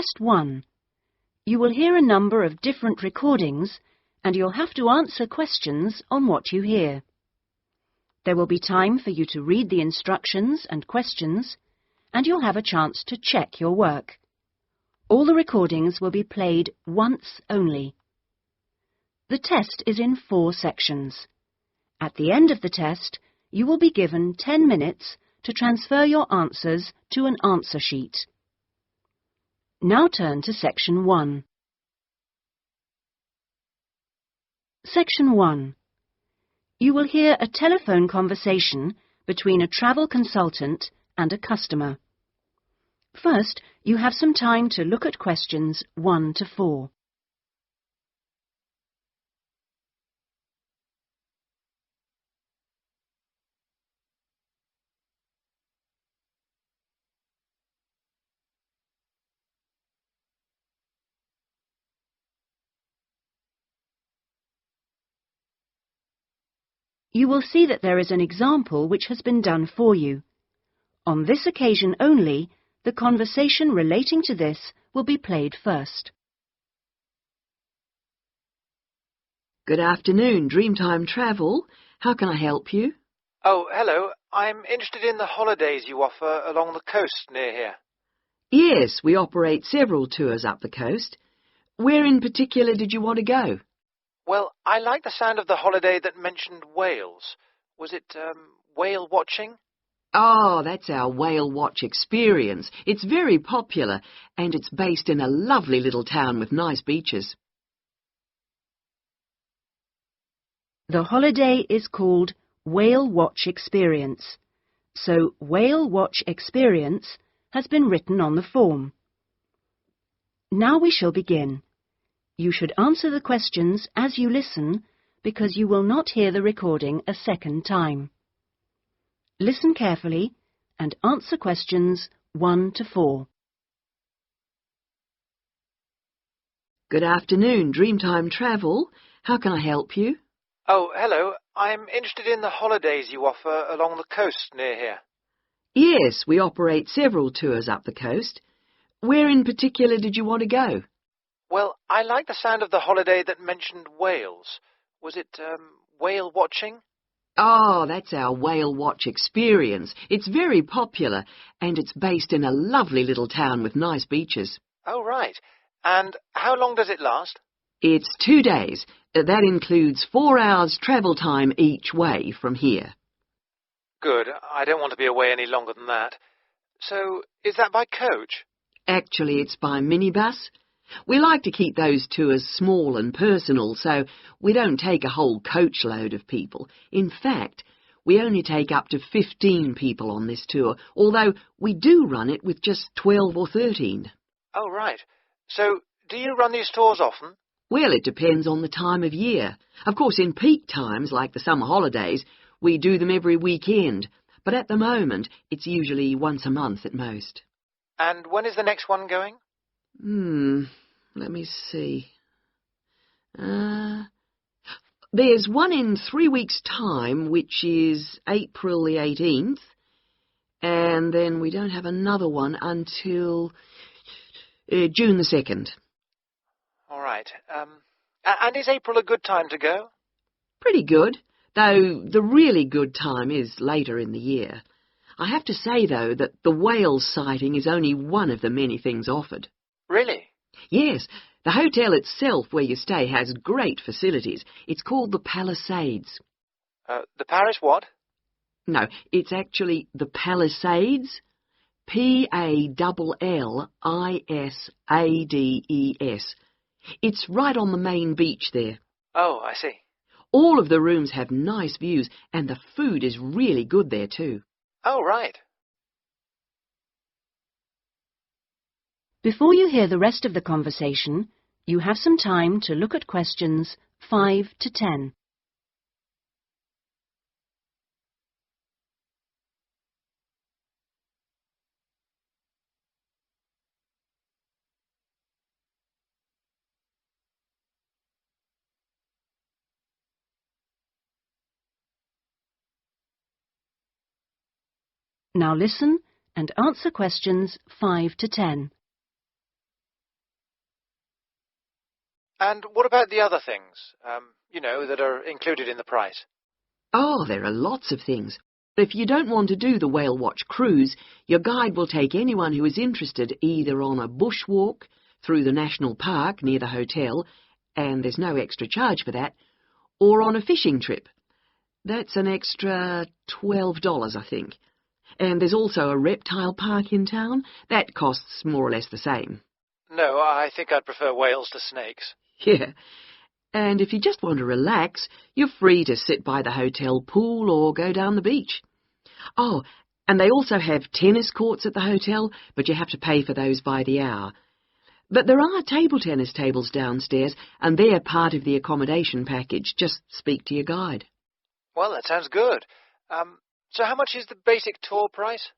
Test 1. You will hear a number of different recordings and you'll have to answer questions on what you hear. There will be time for you to read the instructions and questions, and you'll have a chance to check your work. All the recordings will be played once only. The test is in 4 sections. At the end of the test, you will be given 10 minutes to transfer your answers to an answer sheet. Now turn to Section 1. Section 1. You will hear a telephone conversation between a travel consultant and a customer. First, you have some time to look at questions 1 to 4. You will see that there is an example which has been done for you. On this occasion only, the conversation relating to this will be played first. Good afternoon, Dreamtime Travel. How can I help you? Oh, hello. I'm interested in the holidays you offer along the coast near here. Yes, we operate several tours up the coast. Where in particular did you want to go? Well, I like the sound of the holiday that mentioned whales. Was it whale watching? Oh, that's our whale watch experience. It's very popular, and it's based in a lovely little town with nice beaches. The holiday is called Whale Watch Experience, so Whale Watch Experience has been written on the form. Now we shall begin. You should answer the questions as you listen because you will not hear the recording a second time. Listen carefully and answer questions 1 to 4. Good afternoon, Dreamtime Travel. How can I help you? Oh, hello. I'm interested in the holidays you offer along the coast near here. Yes, we operate several tours up the coast. Where in particular did you want to go? Well, I like the sound of the holiday that mentioned whales. Was it whale watching? Oh, that's our whale watch experience. It's very popular, and it's based in a lovely little town with nice beaches. Oh, right. And how long does it last? It's 2 days. That includes 4 hours travel time each way from here. Good. I don't want to be away any longer than that. So, is that by coach? Actually, it's by minibus. We like to keep those tours small and personal, so we don't take a whole coachload of people. In fact, we only take up to 15 people on this tour, although we do run it with just 12 or 13. Oh, right. So, do you run these tours often? Well, it depends on the time of year. Of course, in peak times, like the summer holidays, we do them every weekend, but at the moment, it's usually once a month at most. And when is the next one going? Let me see. There's one in 3 weeks' time, which is April the 18th, and then we don't have another one until June the 2nd. All right. And is April a good time to go? Pretty good, though the really good time is later in the year. I have to say, though, that the whale sighting is only one of the many things offered. Really? Yes, the hotel itself where you stay has great facilities. It's called the Palisades. The Paris what? No, it's actually the Palisades. Pallilsades. It's right on the main beach there. Oh, I see. All of the rooms have nice views, and the food is really good there too. Oh, right. Before you hear the rest of the conversation, you have some time to look at questions 5 to 10. Now listen and answer questions 5 to 10. And what about the other things, that are included in the price? Oh, there are lots of things. If you don't want to do the whale watch cruise, your guide will take anyone who is interested either on a bushwalk through the national park near the hotel, and there's no extra charge for that, or on a fishing trip. That's an extra $12, I think. And there's also a reptile park in town. That costs more or less the same. No, I think I'd prefer whales to snakes. Yeah. And if you just want to relax, you're free to sit by the hotel pool or go down the beach. Oh, and they also have tennis courts at the hotel, but you have to pay for those by the hour. But there are table tennis tables downstairs, and they're part of the accommodation package. Just speak to your guide. Well, that sounds good. So how much is the basic tour price?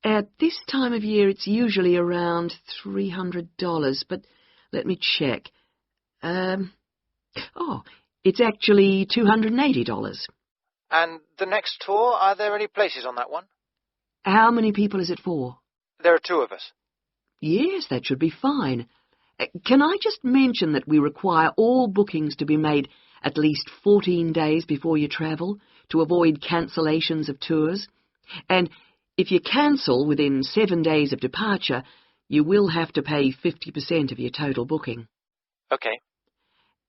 At this time of year, it's usually around $300, but let me check. It's actually $280. And the next tour, are there any places on that one? How many people is it for? There are 2 of us. Yes, that should be fine. Can I just mention that we require all bookings to be made at least 14 days before you travel to avoid cancellations of tours? And if you cancel within 7 days of departure, you will have to pay 50% of your total booking. Okay.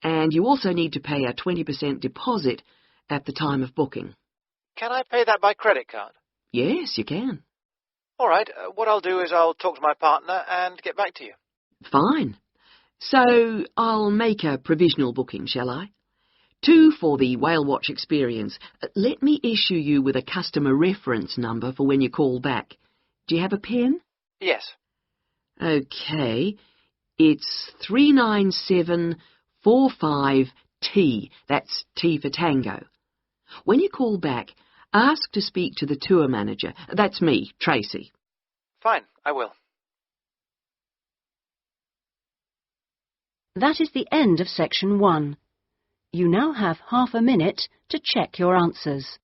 And you also need to pay a 20% deposit at the time of booking. Can I pay that by credit card? Yes, you can. All right. What I'll do is I'll talk to my partner and get back to you. Fine. So I'll make a provisional booking, shall I? 2 for the whale watch experience. Let me issue you with a customer reference number for when you call back. Do you have a pen? Yes. Okay. It's 39745T. That's T for Tango. When you call back, ask to speak to the tour manager. That's me, Tracy. Fine, I will. That is the end of section 1. You now have half a minute to check your answers.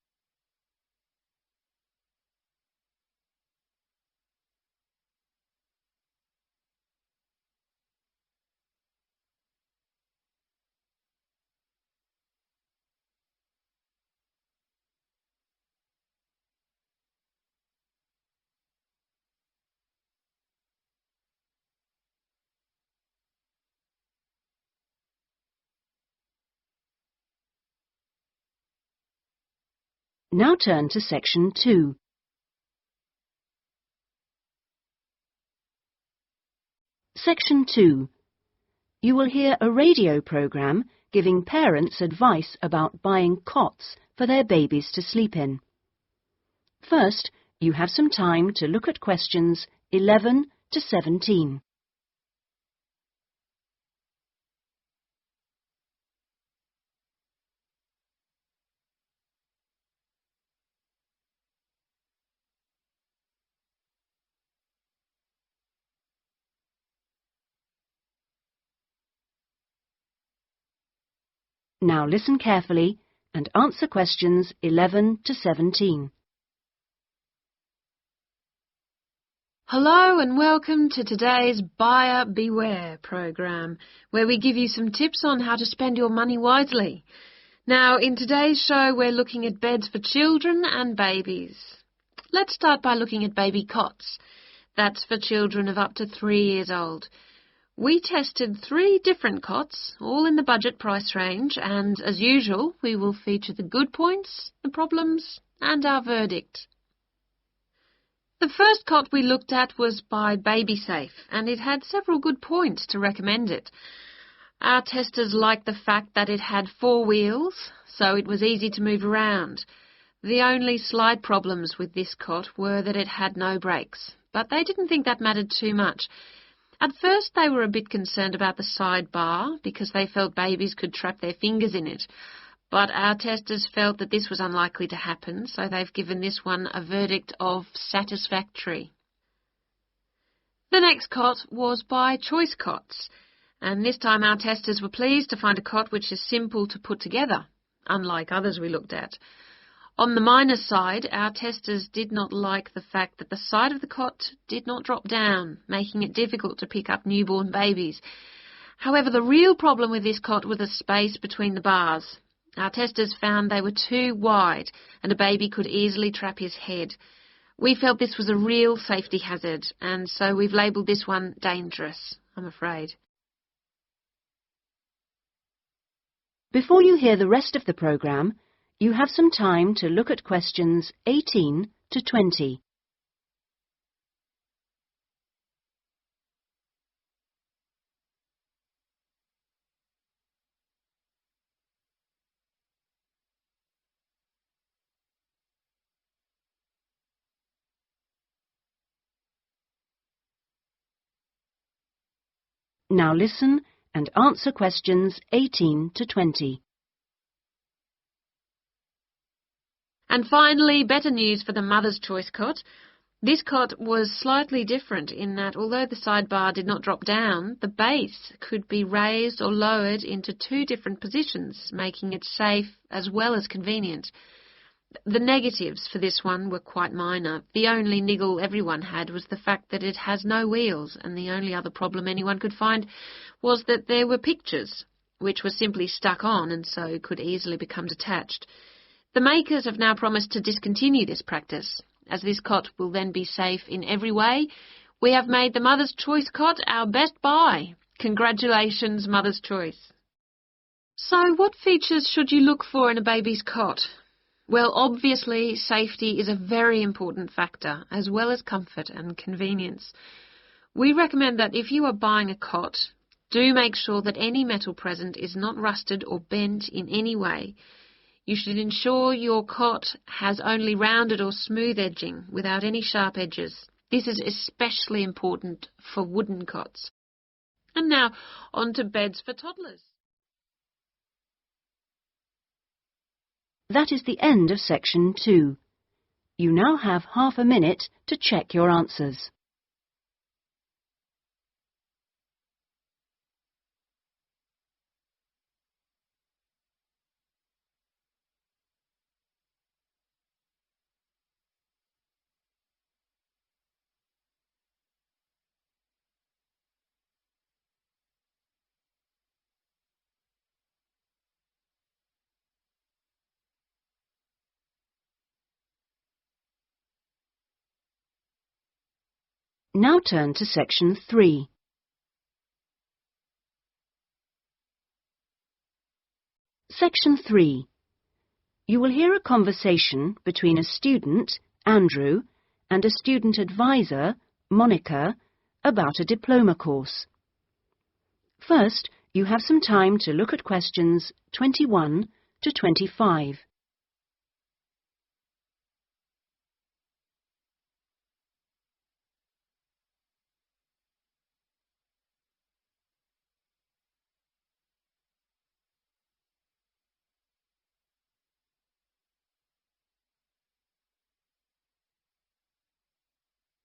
Now turn to section 2. Section 2. You will hear a radio program giving parents advice about buying cots for their babies to sleep in. First, you have some time to look at questions 11 to 17. Now listen carefully and answer questions 11 to 17. Hello and welcome to today's Buyer Beware program, where we give you some tips on how to spend your money wisely. Now, in today's show, we're looking at beds for children and babies. Let's start by looking at baby cots. That's for children of up to 3 years old. We tested 3 different cots, all in the budget price range, and as usual, we will feature the good points, the problems, and our verdict. The first cot we looked at was by BabySafe, and it had several good points to recommend it. Our testers liked the fact that it had 4 wheels, so it was easy to move around. The only slight problems with this cot were that it had no brakes, but they didn't think that mattered too much. At first they were a bit concerned about the side bar because they felt babies could trap their fingers in it. But our testers felt that this was unlikely to happen, so they've given this one a verdict of satisfactory. The next cot was by Choice Cots, and this time our testers were pleased to find a cot which is simple to put together, unlike others we looked at. On the minus side, our testers did not like the fact that the side of the cot did not drop down, making it difficult to pick up newborn babies. However, the real problem with this cot was the space between the bars. Our testers found they were too wide and a baby could easily trap his head. We felt this was a real safety hazard, and so we've labelled this one dangerous, I'm afraid. Before you hear the rest of the programme, you have some time to look at questions 18 to 20. Now listen and answer questions 18 to 20. And finally, better news for the Mother's Choice cot. This cot was slightly different in that although the sidebar did not drop down, the base could be raised or lowered into two different positions, making it safe as well as convenient. The negatives for this one were quite minor. The only niggle everyone had was the fact that it has no wheels, and the only other problem anyone could find was that there were pictures, which were simply stuck on and so could easily become detached. The makers have now promised to discontinue this practice. As this cot will then be safe in every way, we have made the Mother's Choice cot our best buy. Congratulations, Mother's Choice. So what features should you look for in a baby's cot? Well, obviously, safety is a very important factor, as well as comfort and convenience. We recommend that if you are buying a cot, do make sure that any metal present is not rusted or bent in any way. You should ensure your cot has only rounded or smooth edging without any sharp edges. This is especially important for wooden cots. And now, on to beds for toddlers. That is the end of section 2. You now have half a minute to check your answers. Now turn to section 3. Section 3. You will hear a conversation between a student, Andrew, and a student advisor, Monica, about a diploma course. First, you have some time to look at questions 21 to 25.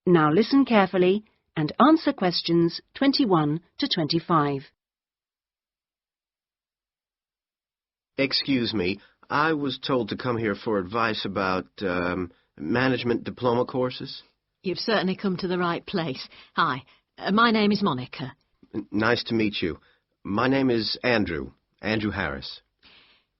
Now listen carefully and answer questions 21 to 25. Excuse me, I was told to come here for advice about management diploma courses. You've certainly come to the right place. Hi, my name is Monica. Nice to meet you. My name is Andrew Harris.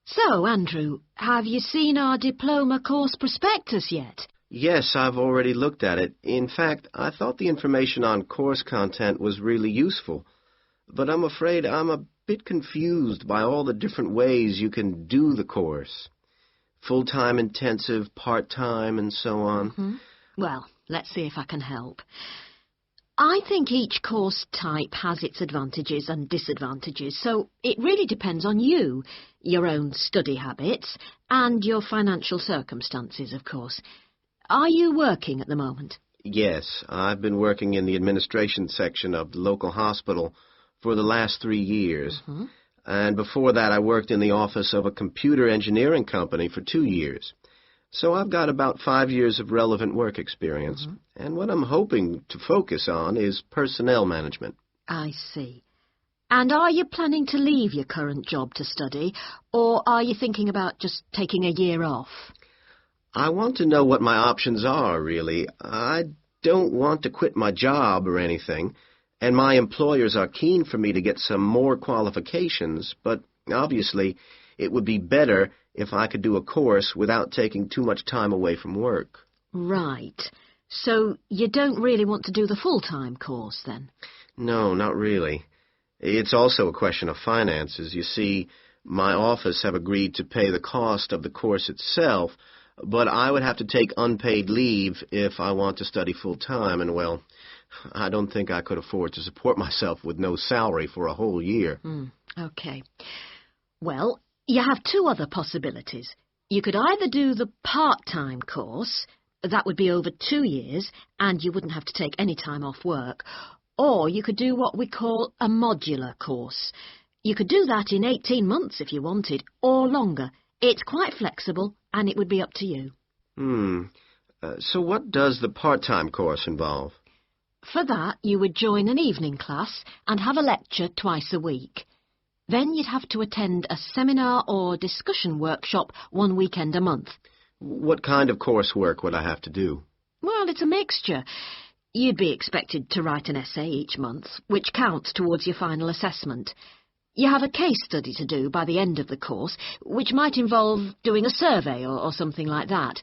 So, Andrew, have you seen our diploma course prospectus yet? Yes, I've already looked at it. In fact, I thought the information on course content was really useful. But I'm afraid I'm a bit confused by all the different ways you can do the course. Full-time intensive, part-time, and so on. Mm-hmm. Well, let's see if I can help. I think each course type has its advantages and disadvantages, so it really depends on you, your own study habits, and your financial circumstances, of course. Are you working at the moment? Yes, I've been working in the administration section of the local hospital for the last 3 years. Mm-hmm. And before that, I worked in the office of a computer engineering company for 2 years. So I've got about 5 years of relevant work experience. Mm-hmm. And what I'm hoping to focus on is personnel management. I see. And are you planning to leave your current job to study, or are you thinking about just taking a year off? I want to know what my options are, really. I don't want to quit my job or anything, and my employers are keen for me to get some more qualifications, but obviously it would be better if I could do a course without taking too much time away from work. Right. So you don't really want to do the full-time course, then? No, not really. It's also a question of finances. You see, my office have agreed to pay the cost of the course itself, but I would have to take unpaid leave if I want to study full-time, and, well, I don't think I could afford to support myself with no salary for a whole year. Okay. Well, you have two other possibilities. You could either do the part-time course, that would be over 2 years, and you wouldn't have to take any time off work, or you could do what we call a modular course. You could do that in 18 months if you wanted, or longer. It's quite flexible, and it would be up to you. So what does the part-time course involve? For that, you would join an evening class and have a lecture twice a week. Then you'd have to attend a seminar or discussion workshop 1 weekend a month. What kind of coursework would I have to do? Well, it's a mixture. You'd be expected to write an essay each month, which counts towards your final assessment. You have a case study to do by the end of the course, which might involve doing a survey or something like that.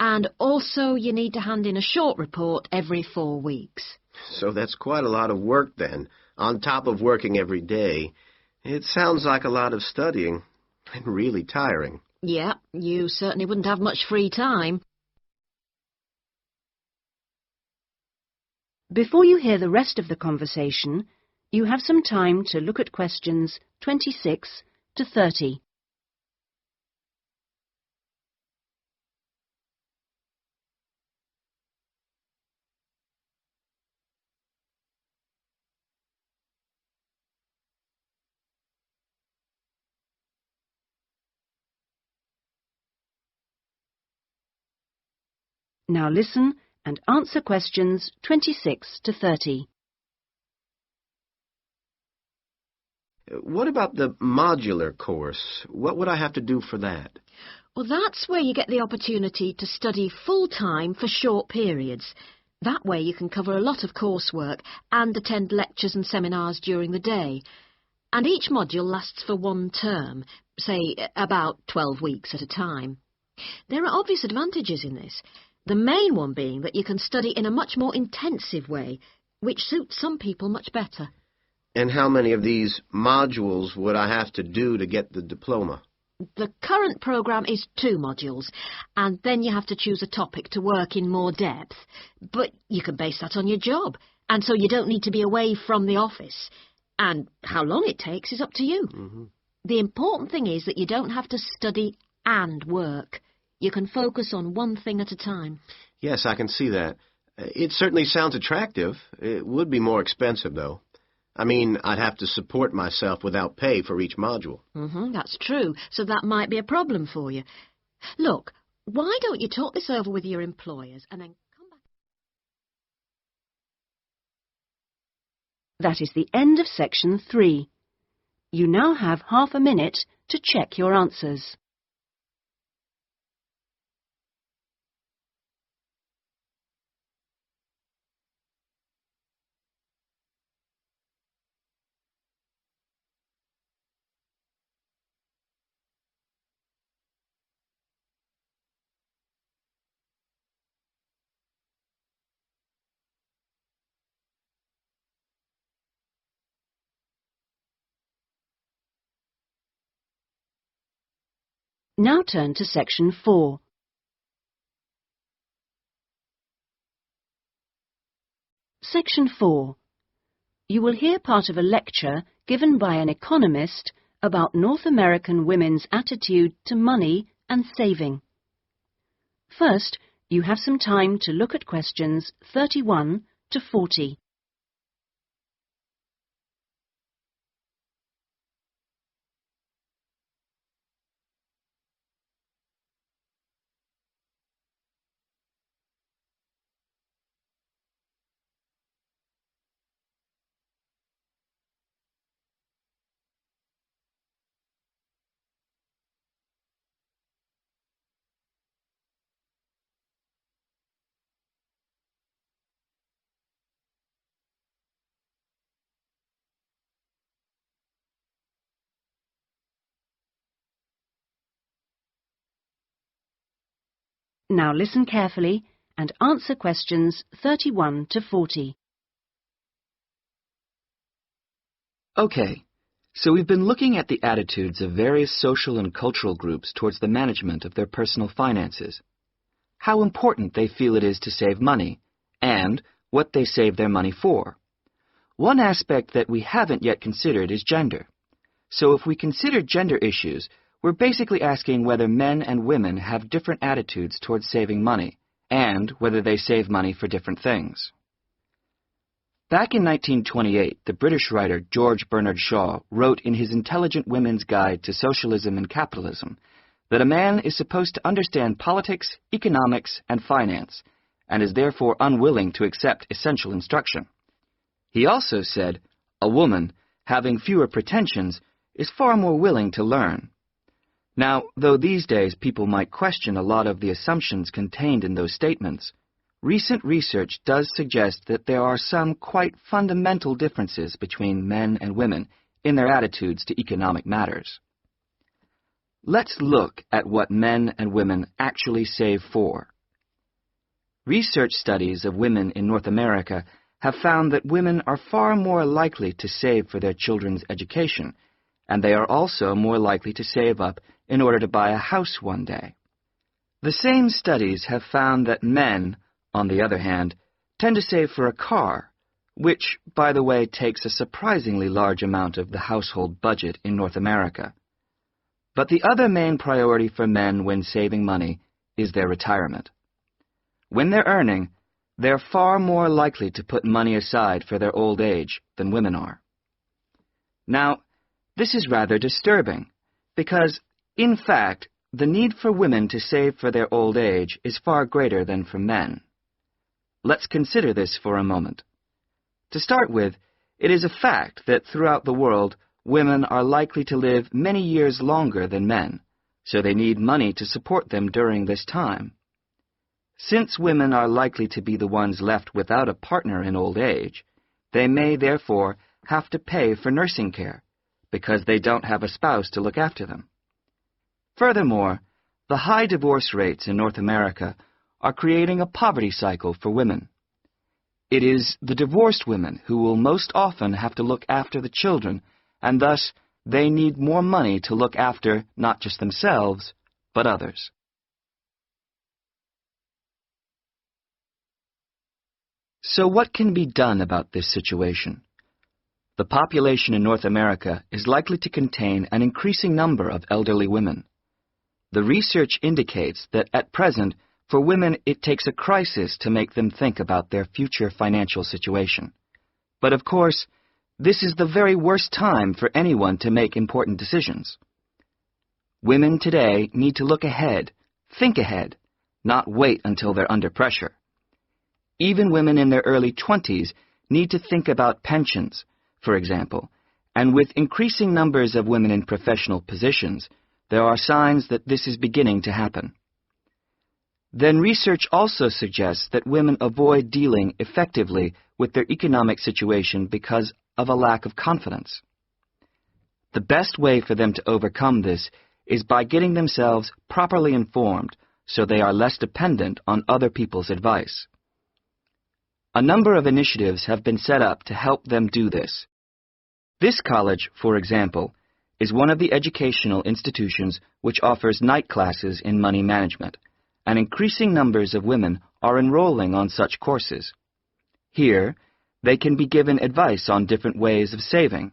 And also you need to hand in a short report every 4 weeks. So that's quite a lot of work then, on top of working every day. It sounds like a lot of studying, and really tiring. Yeah, you certainly wouldn't have much free time. Before you hear the rest of the conversation, you have some time to look at questions 26 to 30. Now listen and answer questions 26 to 30. What about the modular course? What would I have to do for that? Well, that's where you get the opportunity to study full-time for short periods. That way you can cover a lot of coursework and attend lectures and seminars during the day. And each module lasts for 1 term, say about 12 weeks at a time. There are obvious advantages in this. The main one being that you can study in a much more intensive way, which suits some people much better. And how many of these modules would I have to do to get the diploma? The current programme is 2 modules, and then you have to choose a topic to work in more depth. But you can base that on your job, and so you don't need to be away from the office. And how long it takes is up to you. The important thing is that you don't have to study and work. You can focus on one thing at a time. Yes, I can see that. It certainly sounds attractive. It would be more expensive, though. I mean, I'd have to support myself without pay for each module. That's true, so that might be a problem for you. Look, why don't you talk this over with your employers and then come back? That is the end of section 3. You now have half a minute to check your answers. Now turn to section 4. Section 4. You will hear part of a lecture given by an economist about North American women's attitude to money and saving. First, you have some time to look at questions 31 to 40. Now listen carefully and answer questions 31 to 40. Okay, so we've been looking at the attitudes of various social and cultural groups towards the management of their personal finances, how important they feel it is to save money, and what they save their money for. One aspect that we haven't yet considered is gender. So if we consider gender issues, we're basically asking whether men and women have different attitudes towards saving money, and whether they save money for different things. Back in 1928, the British writer George Bernard Shaw wrote in his Intelligent Women's Guide to Socialism and Capitalism that a man is supposed to understand politics, economics, and finance, and is therefore unwilling to accept essential instruction. He also said, a woman, having fewer pretensions, is far more willing to learn. Now, though these days people might question a lot of the assumptions contained in those statements, recent research does suggest that there are some quite fundamental differences between men and women in their attitudes to economic matters. Let's look at what men and women actually save for. Research studies of women in North America have found that women are far more likely to save for their children's education, and they are also more likely to save up in order to buy a house one day. The same studies have found that men, on the other hand, tend to save for a car, which, by the way, takes a surprisingly large amount of the household budget in North America. But the other main priority for men when saving money is their retirement. When they're earning, they're far more likely to put money aside for their old age than women are. Now, this is rather disturbing, because, in fact, the need for women to save for their old age is far greater than for men. Let's consider this for a moment. To start with, it is a fact that throughout the world, women are likely to live many years longer than men, so they need money to support them during this time. Since women are likely to be the ones left without a partner in old age, they may therefore have to pay for nursing care, because they don't have a spouse to look after them. Furthermore, the high divorce rates in North America are creating a poverty cycle for women. It is the divorced women who will most often have to look after the children, and thus they need more money to look after not just themselves, but others. So what can be done about this situation? The population in North America is likely to contain an increasing number of elderly women. The research indicates that at present, for women, it takes a crisis to make them think about their future financial situation. But of course, this is the very worst time for anyone to make important decisions. Women today need to look ahead, think ahead, not wait until they're under pressure. Even women in their early 20s need to think about pensions, for example, and with increasing numbers of women in professional positions, there are signs that this is beginning to happen. Then research also suggests that women avoid dealing effectively with their economic situation because of a lack of confidence. The best way for them to overcome this is by getting themselves properly informed so they are less dependent on other people's advice. A number of initiatives have been set up to help them do this. This college, for example, is one of the educational institutions which offers night classes in money management, and increasing numbers of women are enrolling on such courses. Here, they can be given advice on different ways of saving.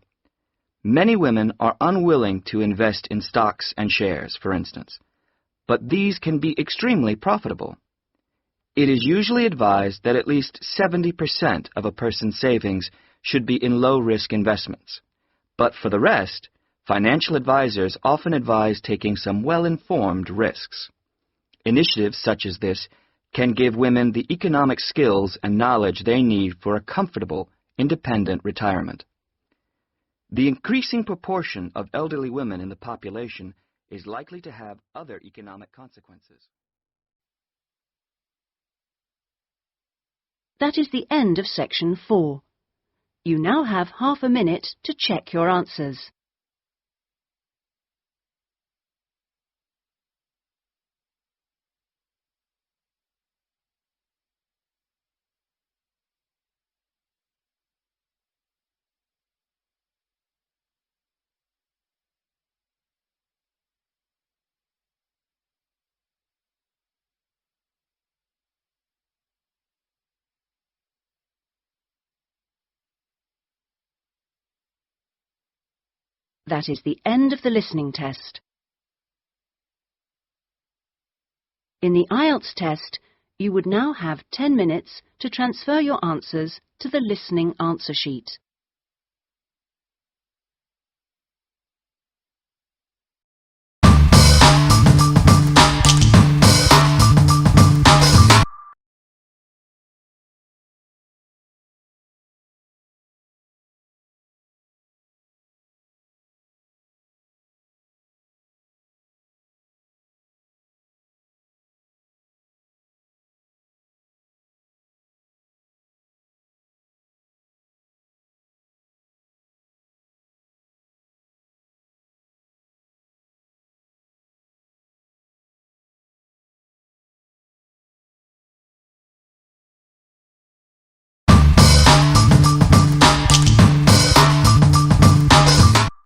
Many women are unwilling to invest in stocks and shares, for instance, but these can be extremely profitable. It is usually advised that at least 70% of a person's savings should be in low-risk investments. But for the rest, financial advisors often advise taking some well-informed risks. Initiatives such as this can give women the economic skills and knowledge they need for a comfortable, independent retirement. The increasing proportion of elderly women in the population is likely to have other economic consequences. That is the end of section 4. You now have half a minute to check your answers. That is the end of the listening test. In the Ielts test, you would now have 10 minutes to transfer your answers to the listening answer sheet.